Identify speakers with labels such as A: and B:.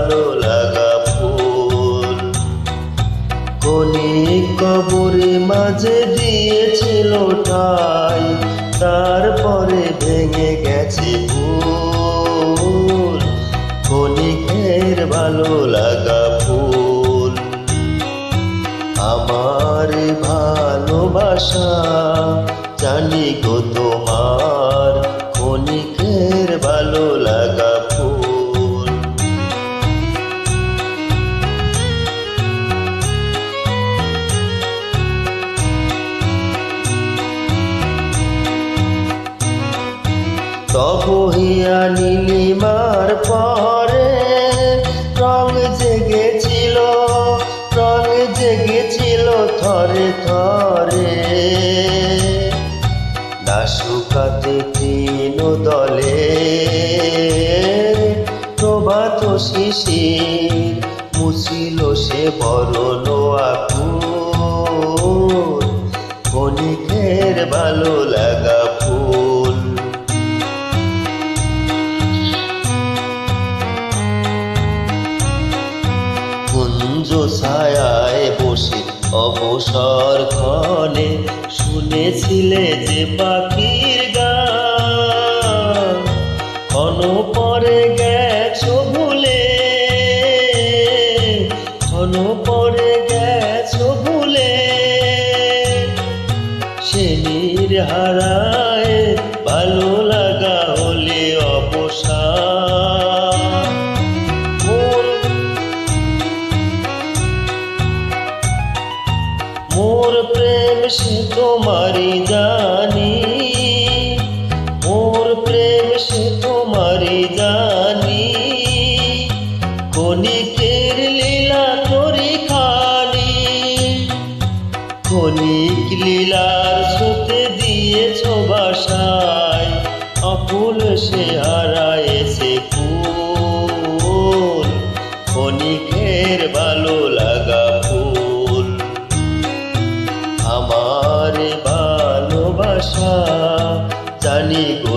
A: ভালো লাগা ফুল। ক্ষণিক কবরে মাঝে দিয়েছিল ঠাই, তারপরে ভেঙে গেছে ফুল। ক্ষণিকের ভালো লাগা ফুল। আমার ভালোবাসা জানি গো তোমার, ক্ষণিকের ভালো লাগা ফুল। তপহিয়া নীলিমার পরে রং জেগেছিল, রং জেগেছিল থরে থরে। না শুকাতে তৃণ দলে প্রভাত শিশির, মুছিল সে বরণ আকুল। ক্ষণিকের ভালো লাগা ফুল। কুঞ্জ ছায়ায় বসে অবসর ক্ষণে শুনেছিলে যে পাখির গান, ক্ষণ পরে গেছো ভুলে, ক্ষণ পরে গেছো ভুলে। সে নির্হারায় ভালো লাগা হলে অবসান। মোর প্রেম সে তোমারি জানি, মোর প্রেম সে তোমারি জানি। ক্ষণিকের লীলা তোরি খানি, ক্ষণিক লীলার স্রোতে দিয়েছ বাসায়। অকুল সে হারায়েছে কুল, ক্ষণিকের ভালো লাগা ফুল। আমার ভালোবাসা জানি গো